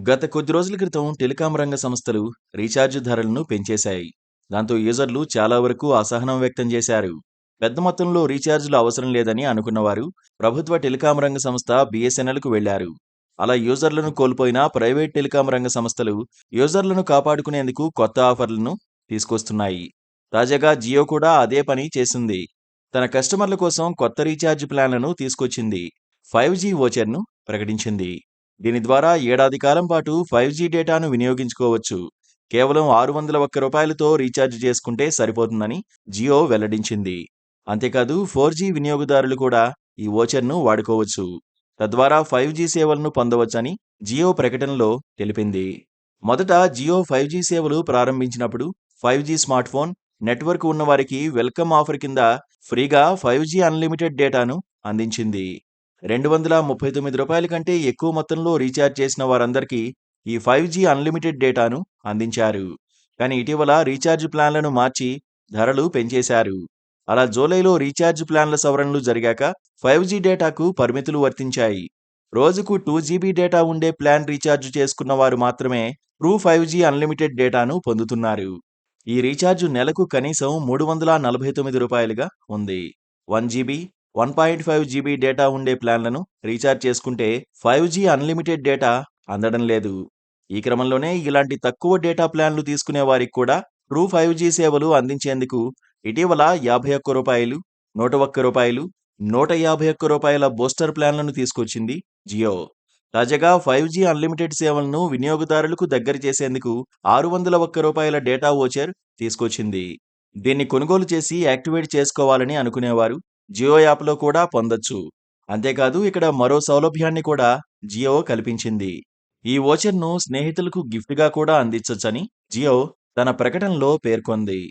గత కొద్ది రోజుల క్రితం టెలికాం రంగ సంస్థలు రీఛార్జ్ ధరలను పెంచేశాయి. దాంతో యూజర్లు చాలా వరకు అసహనం వ్యక్తం చేశారు. పెద్ద మొత్తంలో రీఛార్జ్లు అవసరం లేదని అనుకున్నవారు ప్రభుత్వ టెలికాం రంగ సంస్థ BSNLకు వెళ్లారు. అలా యూజర్లను కోల్పోయిన ప్రైవేట్ టెలికాం రంగ సంస్థలు యూజర్లను కాపాడుకునేందుకు కొత్త ఆఫర్లను తీసుకొస్తున్నాయి. తాజాగా జియో కూడా అదే పని చేసింది. తన కస్టమర్ల కోసం కొత్త రీఛార్జ్ ప్లాన్లను తీసుకొచ్చింది. 5G వోచర్ను ప్రకటించింది. దీని ద్వారా ఏడాది కాలం పాటు 5G డేటాను వినియోగించుకోవచ్చు. కేవలం రూ. 601 రీఛార్జ్ చేసుకుంటే సరిపోతుందని జియో వెల్లడించింది. అంతేకాదు 4G వినియోగదారులు కూడా ఈ వోచర్ను వాడుకోవచ్చు. తద్వారా 5G సేవలను పొందవచ్చని జియో ప్రకటనలో తెలిపింది. మొదట జియో 5G సేవలు ప్రారంభించినప్పుడు 5G స్మార్ట్ ఫోన్ నెట్వర్క్ ఉన్నవారికి వెల్కమ్ ఆఫర్ కింద ఫ్రీగా 5G అన్లిమిటెడ్ డేటాను అందించింది. రూ. 239 కంటే ఎక్కువ మొత్తంలో రీఛార్జ్ చేసిన వారందరికీ ఈ 5G అన్లిమిటెడ్ డేటాను అందించారు. కానీ ఇటీవల రీఛార్జ్ ప్లాన్లను మార్చి ధరలు పెంచేశారు. అలా జూలైలో రీఛార్జ్ ప్లాన్ల సవరణలు జరిగాక 5G డేటాకు పరిమితులు వర్తించాయి. రోజుకు 2 GB డేటా ఉండే ప్లాన్ రీఛార్జ్ చేసుకున్న వారు మాత్రమే ట్రూ 5G అన్లిమిటెడ్ డేటాను పొందుతున్నారు. ఈ రీఛార్జ్ నెలకు కనీసం రూ. 349గా ఉంది. 1 GB 1.5 GB డేటా ఉండే ప్లాన్లను రీఛార్జ్ చేసుకుంటే 5G అన్లిమిటెడ్ డేటా అందడం లేదు. ఈ క్రమంలోనే ఇలాంటి తక్కువ డేటా ప్లాన్లు తీసుకునే వారికి కూడా ట్రూ 5G సేవలు అందించేందుకు ఇటీవల రూ. 51, రూ. 101, రూ. 151 బూస్టర్ ప్లాన్లను తీసుకొచ్చింది జియో. తాజాగా 5G అన్లిమిటెడ్ సేవలను వినియోగదారులకు దగ్గర చేసేందుకు రూ. 601 డేటా వోచర్ తీసుకొచ్చింది. దీన్ని కొనుగోలు చేసి యాక్టివేట్ చేసుకోవాలని అనుకునేవారు జియో యాప్లో కూడా పొందొచ్చు. అంతేకాదు ఇక్కడ మరో సౌలభ్యాన్ని కూడా జియో కల్పించింది. ఈ వోచర్ను స్నేహితులకు గిఫ్ట్గా కూడా అందించొచ్చని జియో తన ప్రకటనలో పేర్కొంది.